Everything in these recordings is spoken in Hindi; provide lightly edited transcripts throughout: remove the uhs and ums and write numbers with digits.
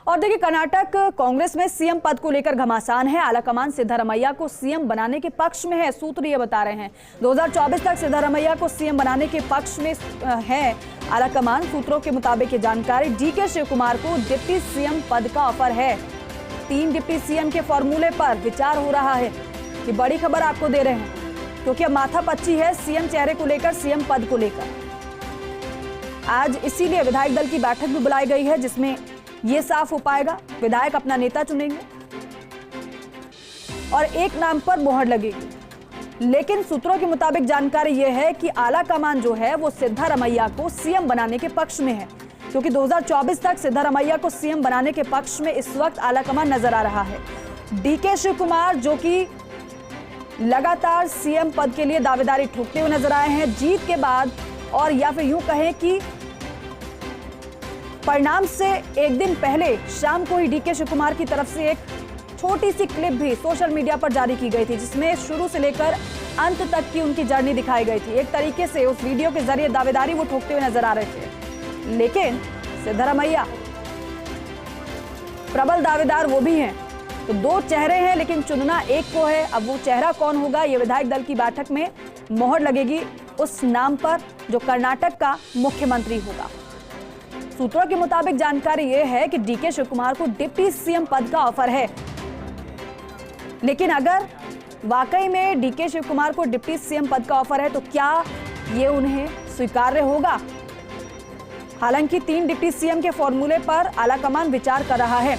और देखिए, कर्नाटक कांग्रेस में सीएम पद को लेकर घमासान है। आलाकमान सिद्धारमैया को सीएम बनाने के पक्ष में है। सूत्र ये बता रहे हैं 2024 तक सिद्धारमैया को सीएम बनाने के पक्ष में है आलाकमान। सूत्रों के मुताबिक ये जानकारी, डीके शिव कुमार को डिप्टी सीएम पद का ऑफर है। 3 डिप्टी सीएम के फॉर्मूले पर विचार हो रहा है। ये बड़ी खबर आपको दे रहे हैं क्योंकि अब माथापच्ची है सीएम चेहरे को लेकर, सीएम पद को लेकर। आज इसीलिए विधायक दल की बैठक भी बुलाई गई है जिसमें ये साफ हो पाएगा, विधायक अपना नेता चुनेंगे और एक नाम पर मोहर लगेगी। लेकिन सूत्रों के मुताबिक जानकारी यह है कि आलाकमान जो है वो सिद्धारमैया को सीएम बनाने के पक्ष में है, क्योंकि 2024 तक सिद्धारमैया को सीएम बनाने के पक्ष में इस वक्त आलाकमान नजर आ रहा है। डीके शिव कुमार जो कि लगातार सीएम पद के लिए दावेदारी ठोकते हुए नजर आए हैं जीत के बाद, और या फिर यूं कहें कि परिणाम से एक दिन पहले शाम को ही डीके शिव कुमार की तरफ से एक छोटी सी क्लिप भी सोशल मीडिया पर जारी की गई थी, जिसमें शुरू से लेकर अंत तक की उनकी जर्नी दिखाई गई थी। एक तरीके से उस वीडियो के जरिए दावेदारी वो ठोकते हुए नजर आ रहे थे। लेकिन सिद्धारमैया प्रबल दावेदार वो भी हैं, तो 2 चेहरे हैं लेकिन चुनना एक को है। अब वो चेहरा कौन होगा, ये विधायक दल की बैठक में मोहर लगेगी उस नाम पर जो कर्नाटक का मुख्यमंत्री होगा। सूत्रों के मुताबिक जानकारी यह है कि डीके शिव कुमार को डिप्टी सीएम पद का ऑफर है, लेकिन अगर वाकई में डीके शिव कुमार को डिप्टी सीएम पद का ऑफर है तो क्या ये उन्हें स्वीकार्य होगा? हालांकि 3 डिप्टी सीएम के फॉर्मूले पर आलाकमान विचार कर रहा है,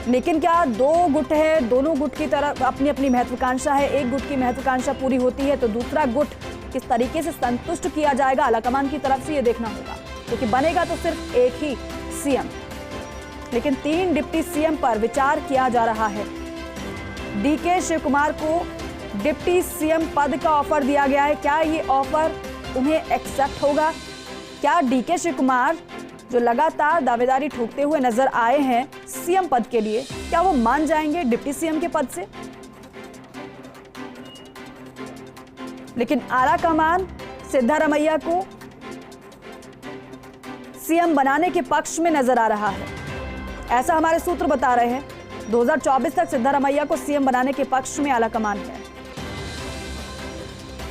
लेकिन क्या 2 गुट है, दोनों गुट की तरफ अपनी अपनी महत्वाकांक्षा है। एक गुट की महत्वाकांक्षा पूरी होती है तो दूसरा गुट किस तरीके से संतुष्ट किया जाएगा आलाकमान की तरफ से, ये देखना होगा, क्योंकि बनेगा तो सिर्फ एक ही सीएम, लेकिन 3 डिप्टी सीएम पर विचार किया जा रहा है। डीके शिव कुमार को डिप्टी सीएम पद का ऑफर दिया गया है। क्या ये ऑफर उन्हें एक्सेप्ट होगा? क्या डीके शिव कुमार जो लगातार दावेदारी ठोकते हुए नजर आए हैं सीएम पद के लिए, क्या वो मान जाएंगे डिप्टी सीएम के पद से? लेकिन आलाकमान सिद्धारमैया को सीएम बनाने के पक्ष में नजर आ रहा है, ऐसा हमारे सूत्र बता रहे हैं। 2024 तक सिद्धारमैया को सीएम बनाने के पक्ष में आलाकमान है।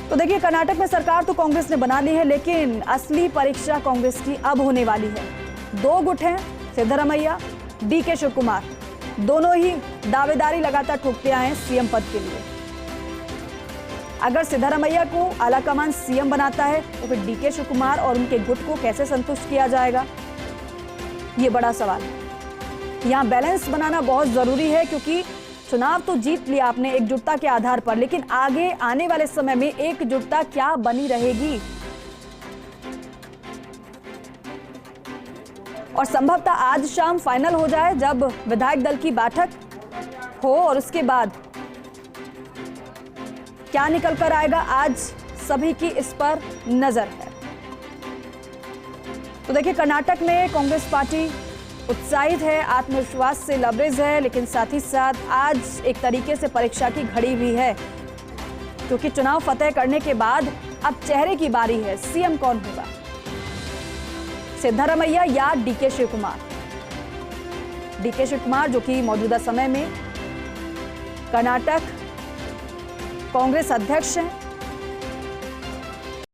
तो देखिए, कर्नाटक में सरकार तो कांग्रेस ने बना ली है, लेकिन असली परीक्षा कांग्रेस की अब होने वाली है। 2 गुट हैं, सिद्धारमैया, डीके शिव कुमार, दोनों ही दावेदारी लगातार ठोकते आए हैं सीएम पद के लिए। अगर सिद्धारमैया को आलाकमान सीएम बनाता है तो फिर डीके शिव कुमार और उनके गुट को कैसे संतुष्ट किया जाएगा, ये बड़ा सवाल है। यहाँ बैलेंस बनाना बहुत जरूरी है, क्योंकि चुनाव तो जीत लिया आपने एकजुटता के आधार पर, लेकिन आगे आने वाले समय में एकजुटता क्या बनी रहेगी? और संभवतः आज शाम फाइनल हो जाए जब विधायक दल की बैठक हो, और उसके बाद क्या निकल कर आएगा, आज सभी की इस पर नजर है। तो देखिए, कर्नाटक में कांग्रेस पार्टी उत्साहित है, आत्मविश्वास से लबरेज है, लेकिन साथ ही साथ आज एक तरीके से परीक्षा की घड़ी भी है, क्योंकि चुनाव फतेह करने के बाद अब चेहरे की बारी है। सीएम कौन होगा, सिद्धारमैया या डीके शिव कुमार? डीके शिव कुमार जो कि मौजूदा समय में कर्नाटक कांग्रेस अध्यक्ष हैं,